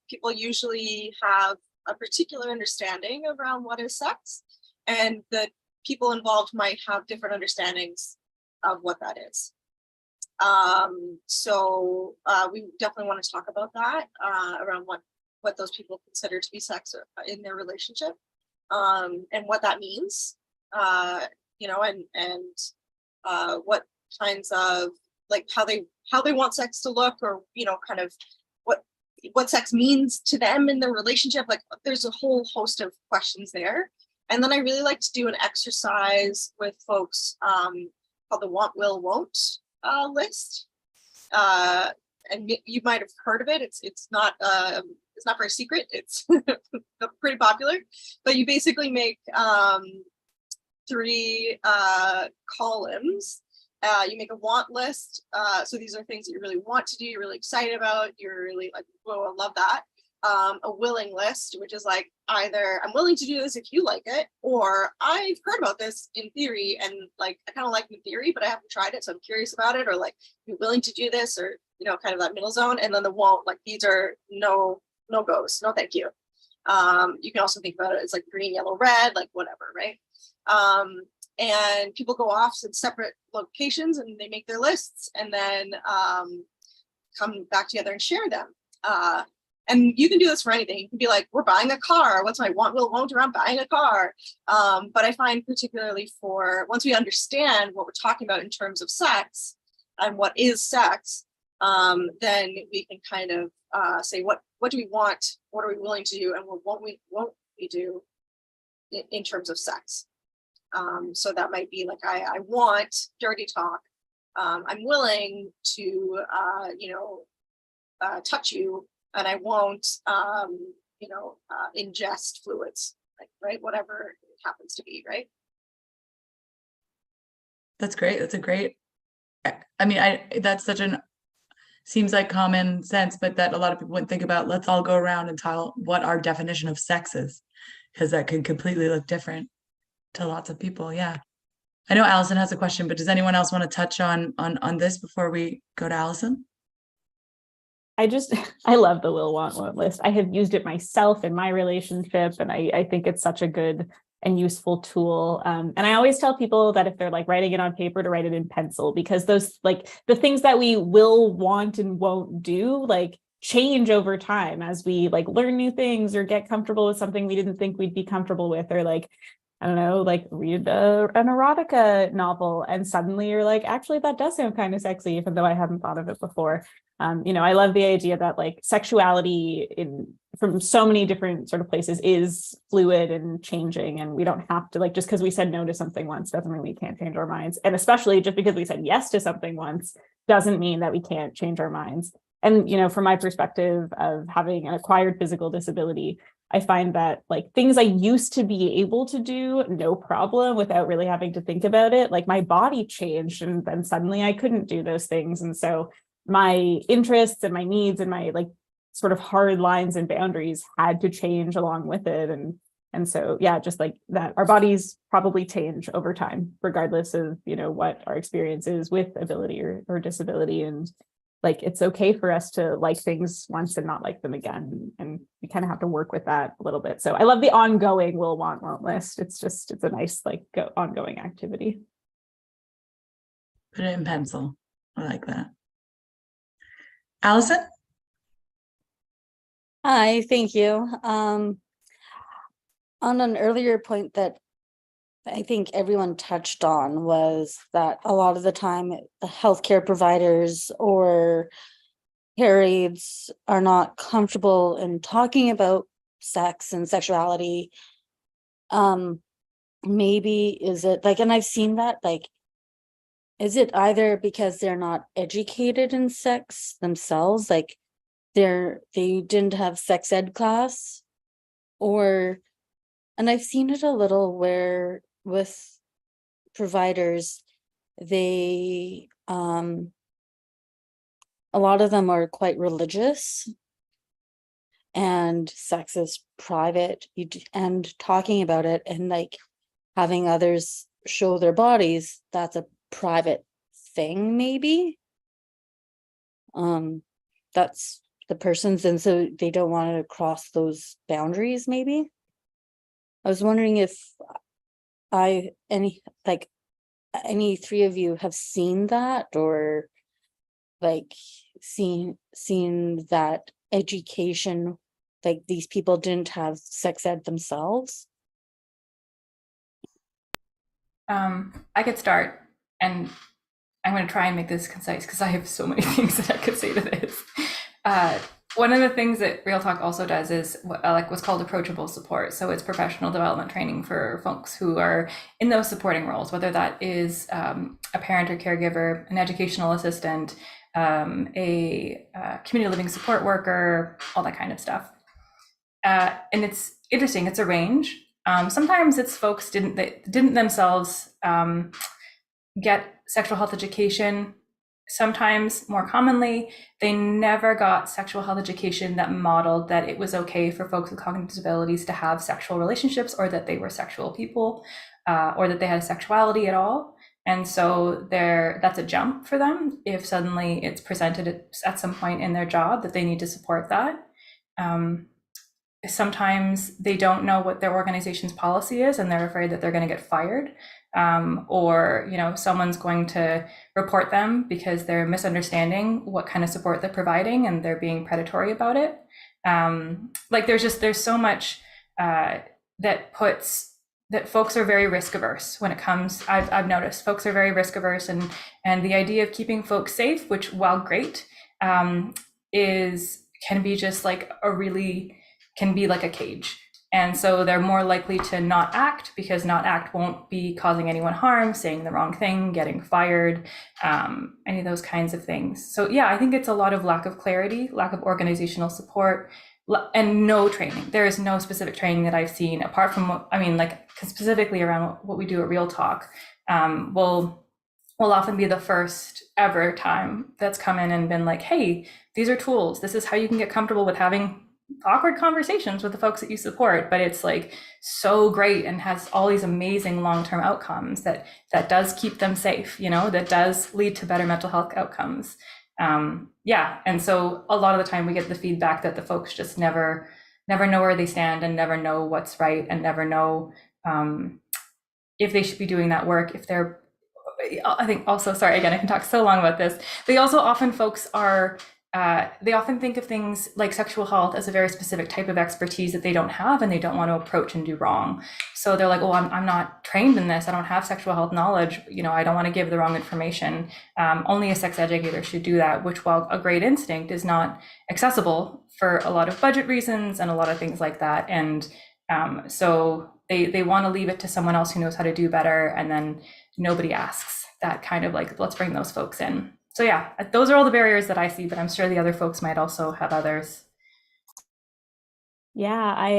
people usually have a particular understanding around what is sex, and the people involved might have different understandings of what that is. So we definitely want to talk about that around what those people consider to be sex in their relationship, and what that means, you know, and what kinds of like how they want sex to look, or, you know, kind of what sex means to them in their relationship. Like there's a whole host of questions there. And then I really like to do an exercise with folks called the want, will, won't list. And you might have heard of it. It's not very secret. It's pretty popular. But you basically make 3 columns. You make a want list. So these are things that you really want to do, you're really excited about, you're really like, whoa, I love that. A willing list, which is like either I'm willing to do this if you like it, or I've heard about this in theory and like I kind of like the theory, but I haven't tried it, so I'm curious about it, or like you're willing to do this, or, you know, kind of that middle zone. And then the won't, like these are no goes, no thank you. You can also think about it as like green, yellow, red, like whatever, right? And people go off in separate locations and they make their lists, and then come back together and share them. And you can do this for anything. You can be like, we're buying a car. What's my won't around buying a car? But I find particularly for once we understand what we're talking about in terms of sex and what is sex, then we can kind of say what do we want, what are we willing to do, and what won't we do in terms of sex. So that might be like I want dirty talk. I'm willing to touch you, and I won't ingest fluids, like, right, whatever it happens to be, right? That's great. That's a great, I mean, that's such an, seems like common sense, but that a lot of people wouldn't think about. Let's all go around and tell what our definition of sex is, because that could completely look different to lots of people. Yeah. I know Allison has a question, but does anyone else want to touch on this before we go to Allison? I love the will, want, won't list. I have used it myself in my relationship, and I think it's such a good and useful tool. And I always tell people that if they're like writing it on paper, to write it in pencil, because those, like, the things that we will, want, and won't do, like, change over time as we like learn new things or get comfortable with something we didn't think we'd be comfortable with, or like, I don't know, like read an erotica novel and suddenly you're like, actually, that does sound kind of sexy, even though I hadn't thought of it before. I love the idea that like sexuality from so many different sort of places is fluid and changing, and we don't have to, like, just because we said no to something once doesn't mean we can't change our minds. And especially just because we said yes to something once doesn't mean that we can't change our minds. And, from my perspective of having an acquired physical disability, I find that like things I used to be able to do no problem without really having to think about it, like my body changed and then suddenly I couldn't do those things. And so my interests and my needs and my like sort of hard lines and boundaries had to change along with it. And so, yeah, just like that, our bodies probably change over time, regardless of, what our experience is with ability or disability. And like, it's okay for us to like things once and not like them again. And we kind of have to work with that a little bit. So I love the ongoing will, want, won't list. It's a nice, like, ongoing activity. Put it in pencil. I like that. Allison? Hi, thank you. On an earlier point that I think everyone touched on was that a lot of the time the healthcare providers or care aides are not comfortable in talking about sex and sexuality. Maybe is it like, and I've seen that, like, is it either because they're not educated in sex themselves, like they didn't have sex ed class, and I've seen it a little where with providers, they a lot of them are quite religious, and sex is private, and talking about it and like having others show their bodies, that's a private thing, maybe. That's the person's, and so they don't want to cross those boundaries, maybe. I was wondering if any three of you have seen that, or like seen that education, like these people didn't have sex ed themselves. I could start, and I'm going to try and make this concise because I have so many things that I could say to this. One of the things that Real Talk also does is what's called approachable support. So it's professional development training for folks who are in those supporting roles, whether that is a parent or caregiver, an educational assistant, a community living support worker, all that kind of stuff. And it's interesting. It's a range. Sometimes it's folks didn't themselves get sexual health education. Sometimes, more commonly, they never got sexual health education that modeled that it was okay for folks with cognitive disabilities to have sexual relationships, or that they were sexual people, or that they had a sexuality at all. And so that's a jump for them if suddenly it's presented at some point in their job that they need to support that. Sometimes they don't know what their organization's policy is and they're afraid that they're going to get fired. or someone's going to report them because they're misunderstanding what kind of support they're providing and they're being predatory about it. Like there's so much that folks are very risk averse when it comes. I've noticed folks are very risk averse, and the idea of keeping folks safe, which while great, can be just like can be like a cage. And so they're more likely to not act, because not act won't be causing anyone harm, saying the wrong thing, getting fired, any of those kinds of things. So yeah, I think it's a lot of lack of clarity, lack of organizational support, and no training. There is no specific training that I've seen apart from specifically around what we do at Real Talk. Will often be the first ever time that's come in and been like, hey, these are tools. This is how you can get comfortable with having awkward conversations with the folks that you support, but it's like so great and has all these amazing long-term outcomes that does keep them safe, that does lead to better mental health outcomes. And so a lot of the time we get the feedback that the folks just never know where they stand and never know what's right and never know if they should be doing that work. If they're, I think also, sorry, again, I can talk so long about this. They often think of things like sexual health as a very specific type of expertise that they don't have and they don't want to approach and do wrong. So they're like, oh, I'm not trained in this. I don't have sexual health knowledge. I don't want to give the wrong information. Only a sex educator should do that, which, while a great instinct, is not accessible for a lot of budget reasons and a lot of things like that. And so they want to leave it to someone else who knows how to do better. And then nobody asks that kind of like, let's bring those folks in. So yeah, those are all the barriers that I see, but I'm sure the other folks might also have others. Yeah, I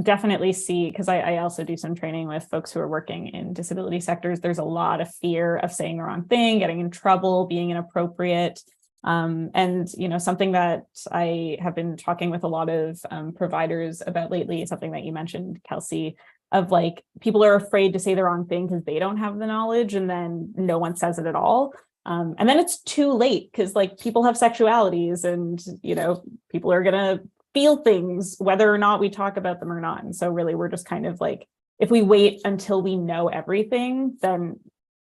definitely see, because I also do some training with folks who are working in disability sectors. There's a lot of fear of saying the wrong thing, getting in trouble, being inappropriate. And something that I have been talking with a lot of providers about lately is something that you mentioned, Kelsey, of like, people are afraid to say the wrong thing because they don't have the knowledge, and then no one says it at all. And then it's too late, because like, people have sexualities, and people are gonna feel things whether or not we talk about them or not. And so really, we're just kind of like, if we wait until we know everything, then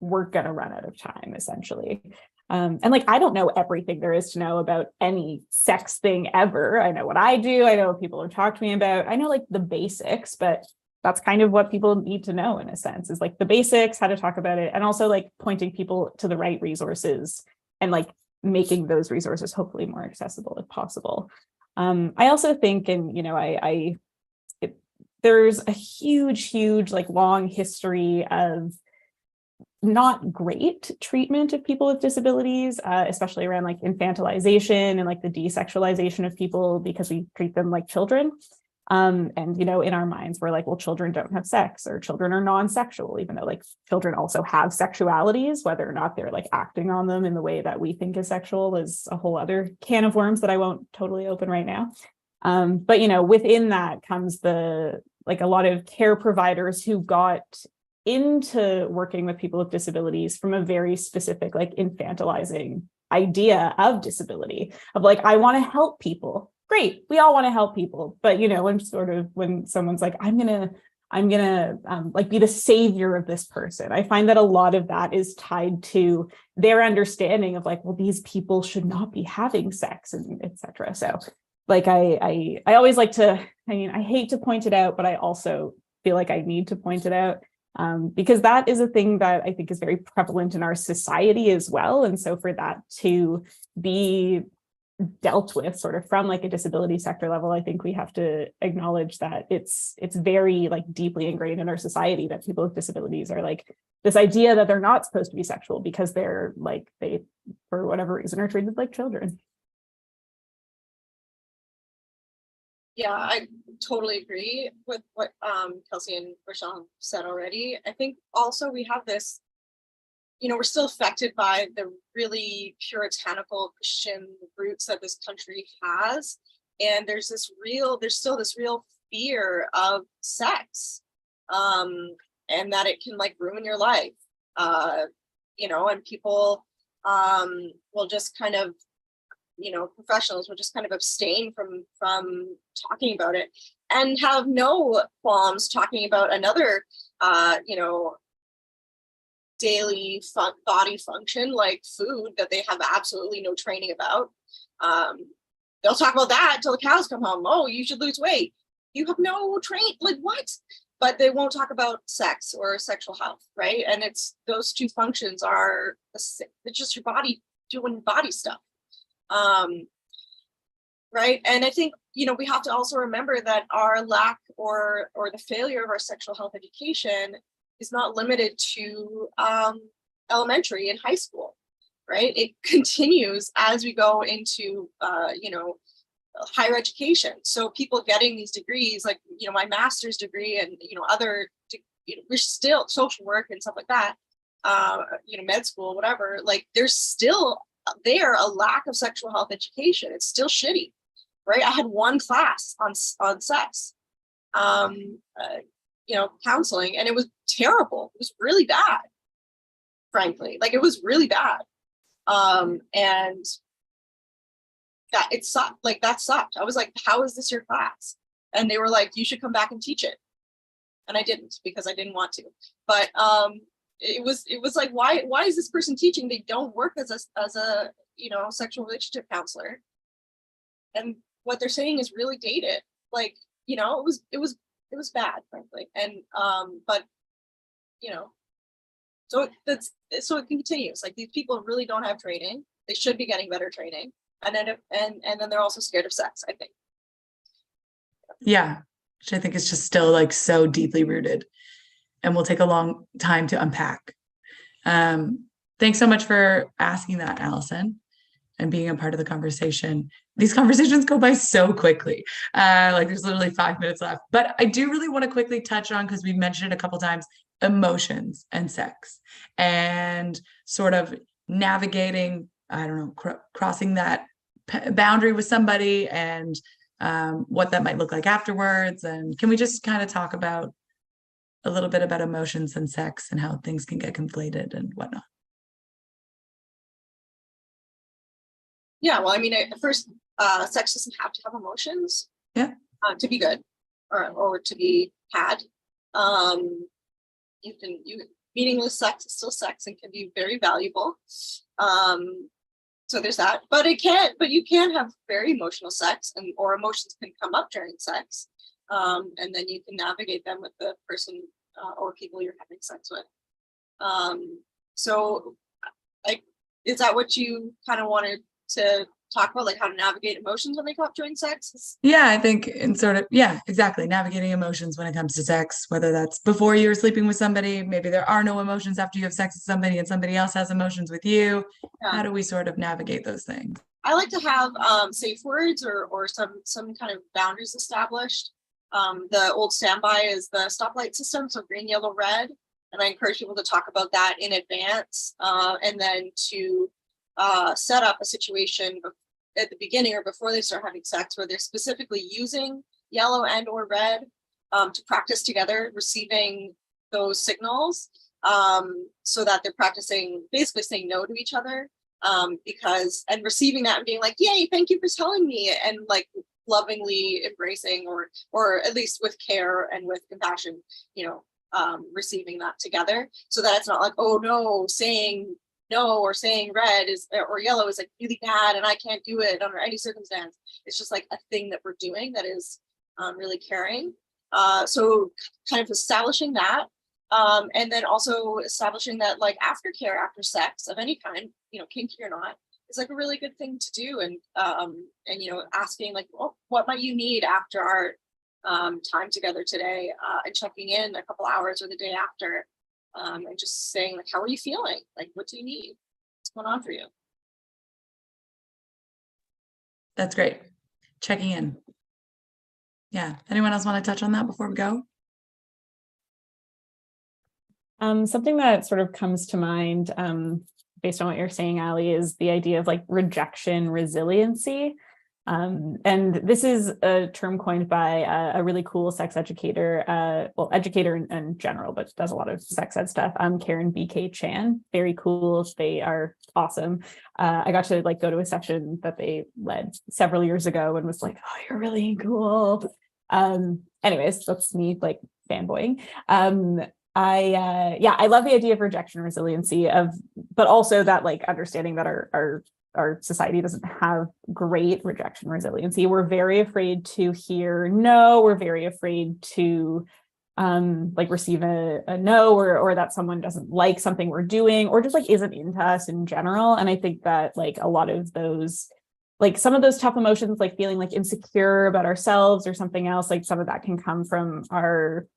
we're gonna run out of time, essentially. And like, I don't know everything there is to know about any sex thing ever. I know what I do. I know what people have talked to me about. I know like the basics, but that's kind of what people need to know, in a sense, is like the basics, how to talk about it, and also like pointing people to the right resources and like making those resources hopefully more accessible if possible. I also think, and there's a huge like long history of not great treatment of people with disabilities, especially around like infantilization and like the desexualization of people, because we treat them like children. And in our minds, we're like, well, children don't have sex, or children are non-sexual, even though like children also have sexualities. Whether or not they're like acting on them in the way that we think is sexual is a whole other can of worms that I won't totally open right now. But within that comes a lot of care providers who got into working with people with disabilities from a very specific, like, infantilizing idea of disability, of like, I want to help people. Great, we all want to help people, but when someone's like, I'm gonna like be the savior of this person, I find that a lot of that is tied to their understanding of like, well, these people should not be having sex, and etc. So like, I always like to, I hate to point it out, but I also feel like I need to point it out, because that is a thing that I think is very prevalent in our society as well. And so for that to be dealt with sort of from like a disability sector level, I think we have to acknowledge that it's very like deeply ingrained in our society that people with disabilities are like this idea that they're not supposed to be sexual because they're like, they, for whatever reason, are treated like children. Yeah, I totally agree with what Kelsey and Rachele have said already. I think also we have this, we're still affected by the really puritanical Christian roots that this country has. And there's still this real fear of sex, and that it can like ruin your life, and people will just kind of, professionals will just kind of abstain from talking about it. and have no qualms talking about another, daily body function like food that they have absolutely no training about. They'll talk about that until the cows come home. Oh, you should lose weight. You have no like what? But they won't talk about sex or sexual health, right? And it's those two functions are it's just your body doing body stuff. Right. And I think, we have to also remember that our lack or the failure of our sexual health education is not limited to elementary and high school, right? It continues as we go into, higher education. So people getting these degrees, like, my master's degree and, other, we're still social work and stuff like that, med school, whatever, like there's still a lack of sexual health education. It's still shitty, right? I had one class on sex, counseling, and it was terrible. It was really bad, frankly. Like it was really bad. And that it sucked. Like that sucked. I was like, how is this your class? And they were like, you should come back and teach it. And I didn't, because I didn't want to. But it was like, why is this person teaching? They don't work as a sexual relationship counselor. And what they're saying is really dated. Like, it was bad, frankly. And but so it continues. Like these people really don't have training. They should be getting better training. And then they're also scared of sex, I think. Yeah, which I think is just still like so deeply rooted and will take a long time to unpack. Thanks so much for asking that, Allison, and being a part of the conversation. These conversations go by so quickly. Like there's literally 5 minutes left, but I do really want to quickly touch on, because we've mentioned it a couple times, emotions and sex and sort of navigating, I don't know, crossing that boundary with somebody and what that might look like afterwards. And can we just kind of talk about a little bit about emotions and sex and how things can get conflated and whatnot? Yeah, well, I mean, first, sex doesn't have to have emotions. Yeah. To be good or to be had. Meaningless sex is still sex and can be very valuable. So there's that, but you can have very emotional sex, or emotions can come up during sex. And then you can navigate them with the person or people you're having sex with. So like, is that what you kind of wanted to talk about, like how to navigate emotions when they come up during sex? Yeah, I think in sort of, yeah, exactly. Navigating emotions when it comes to sex, whether that's before you're sleeping with somebody, maybe there are no emotions after you have sex with somebody and somebody else has emotions with you. Yeah. How do we sort of navigate those things? I like to have safe words or some kind of boundaries established. The old standby is the stoplight system, so green, yellow, red. And I encourage people to talk about that in advance, and then to set up a situation at the beginning or before they start having sex where they're specifically using yellow and or red to practice together receiving those signals, so that they're practicing basically saying no to each other, and receiving that and being like, yay, thank you for telling me, and like lovingly embracing or at least with care and with compassion, receiving that together, so that it's not like, oh no, saying no or saying red or yellow is like really bad and I can't do it under any circumstance. It's just like a thing that we're doing that is really caring. So kind of establishing that, and then also establishing that like aftercare after sex of any kind, kinky or not, is like a really good thing to do. And asking like, well, what might you need after our time together today, and checking in a couple hours or the day after. And just saying like, how are you feeling? Like, what do you need? What's going on for you? That's great. Checking in. Yeah. Anyone else want to touch on that before we go? Something that sort of comes to mind based on what you're saying, Ali, is the idea of like rejection resiliency. And this is a term coined by a really cool sex educator, educator in general, but does a lot of sex ed stuff. Karen BK Chan, very cool. They are awesome. I got to like go to a session that they led several years ago and was like, oh, you're really cool. Anyways, that's me like fanboying. I love the idea of rejection resiliency but also that like understanding that our society doesn't have great rejection resiliency. We're very afraid to hear no. We're very afraid to like receive a no, or that someone doesn't like something we're doing, or just like isn't into us in general. And I think that like a lot of those, like some of those tough emotions, like feeling like insecure about ourselves or something else, like some of that can come from our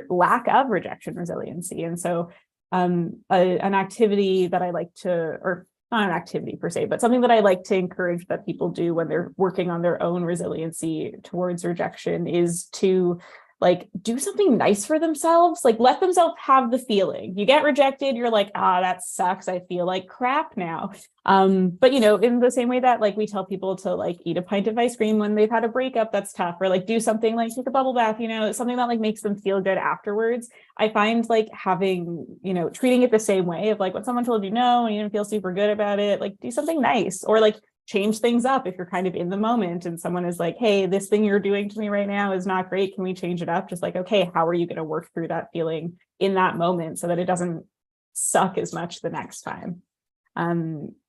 lack of rejection resiliency. And so an activity that I like to, or not an activity per se, but something that I like to encourage that people do when they're working on their own resiliency towards rejection is to like do something nice for themselves, like let themselves have the feeling. You get rejected, you're like, that sucks. I feel like crap now. But you know, in the same way that like we tell people to like eat a pint of ice cream when they've had a breakup that's tough, or like do something like take a bubble bath, you know, something that like makes them feel good afterwards. I find like having, you know, treating it the same way of like when someone told you no and you didn't feel super good about it, like do something nice, or like change things up if you're kind of in the moment and someone is like, hey, this thing you're doing to me right now is not great. Can we change it up? Just like, okay, how are you going to work through that feeling in that moment so that it doesn't suck as much the next time?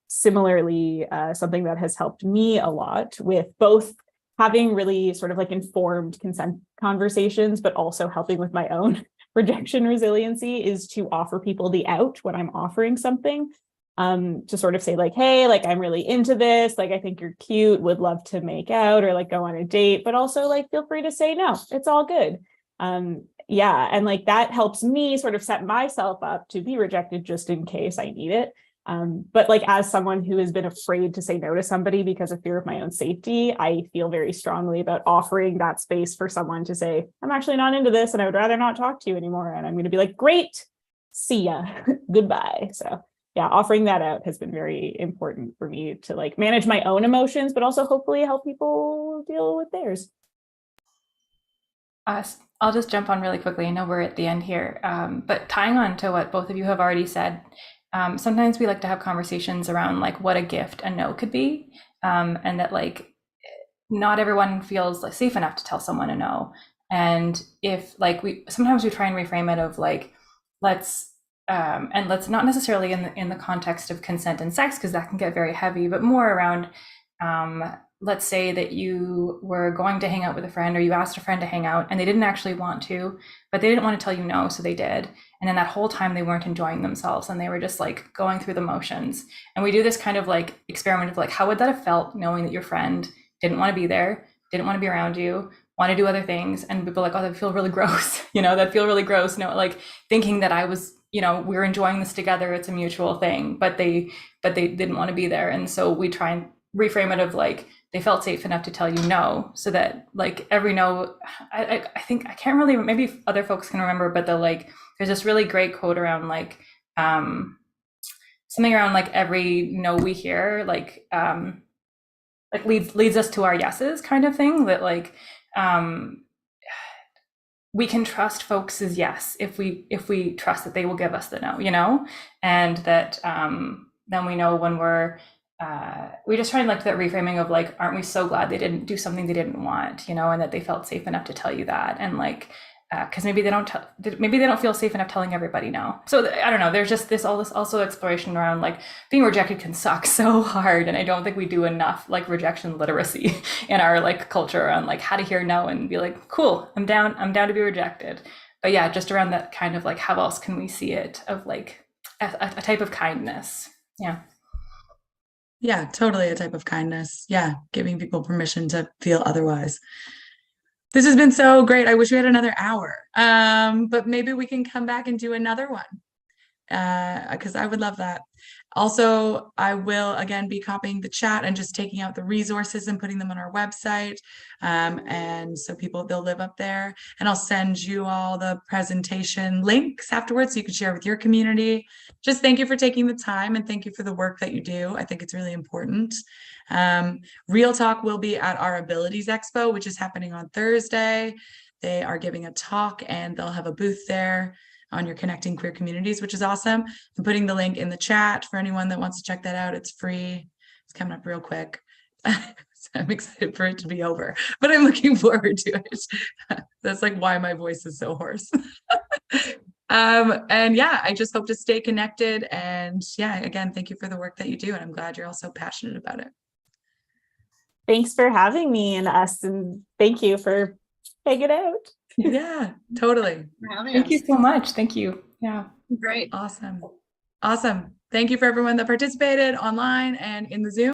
Similarly, something that has helped me a lot with both having really sort of like informed consent conversations, but also helping with my own rejection resiliency is to offer people the out when I'm offering something. To sort of say like, hey, like I'm really into this, like I think you're cute, would love to make out or like go on a date, but also like feel free to say no, it's all good. Yeah, and like that helps me sort of set myself up to be rejected just in case I need it. But like as someone who has been afraid to say no to somebody because of fear of my own safety, I feel very strongly about offering that space for someone to say, I'm actually not into this and I would rather not talk to you anymore. And I'm going to be like, great, see ya, goodbye. So yeah, offering that out has been very important for me to like manage my own emotions, but also hopefully help people deal with theirs. I'll just jump on really quickly. I know we're at the end here, but tying on to what both of you have already said, sometimes we like to have conversations around like what a gift a no could be, and that like not everyone feels like safe enough to tell someone a no. And if like sometimes we try and reframe it of like, let's not necessarily in the context of consent and sex, because that can get very heavy, but more around, let's say that you were going to hang out with a friend, or you asked a friend to hang out and they didn't actually want to, but they didn't want to tell you no, so they did. And then that whole time they weren't enjoying themselves and they were just like going through the motions. And we do this kind of like experiment of like, how would that have felt knowing that your friend didn't want to be there, didn't want to be around you, want to do other things, and people like, oh, that'd feel really gross, you know, that'd feel really gross. No, like thinking that I was, you know, we're enjoying this together, it's a mutual thing, but they didn't want to be there. And so we try and reframe it of like, they felt safe enough to tell you no, so that like every no, I think, I can't really, maybe other folks can remember, but there's this really great quote around like, something around like every no we hear, like leads us to our yeses kind of thing, that like, we can trust folks' yes if we trust that they will give us the no, you know, and that then we know when we just try and like that reframing of like, aren't we so glad they didn't do something they didn't want, you know, and that they felt safe enough to tell you that, and like because maybe they don't feel safe enough telling everybody no. So I don't know, there's just this also exploration around like being rejected can suck so hard, and I don't think we do enough like rejection literacy in our like culture on like how to hear no and be like, cool, I'm down to be rejected. But yeah, just around that kind of like, how else can we see it of like a type of kindness. Yeah, totally a type of kindness. Yeah, giving people permission to feel otherwise. This has been so great. I wish we had another hour, but maybe we can come back and do another one, because I would love that. Also, I will again be copying the chat and just taking out the resources and putting them on our website. And so they'll live up there, and I'll send you all the presentation links afterwards so you can share with your community. Just thank you for taking the time, and thank you for the work that you do. I think it's really important. Real Talk will be at our Abilities Expo, which is happening on Thursday. They are giving a talk and they'll have a booth there on your Connecting Queer Communities, which is awesome. I'm putting the link in the chat for anyone that wants to check that out. It's free. It's coming up real quick. I'm excited for it to be over, but I'm looking forward to it. That's like why my voice is so hoarse. And yeah, I just hope to stay connected. And yeah, again, thank you for the work that you do. And I'm glad you're all so passionate about it. Thanks for having me and us, and thank you for hanging out. Yeah, totally. Thank you so much. Thank you. Yeah. Great. Awesome. Awesome. Thank you for everyone that participated online and in the Zoom.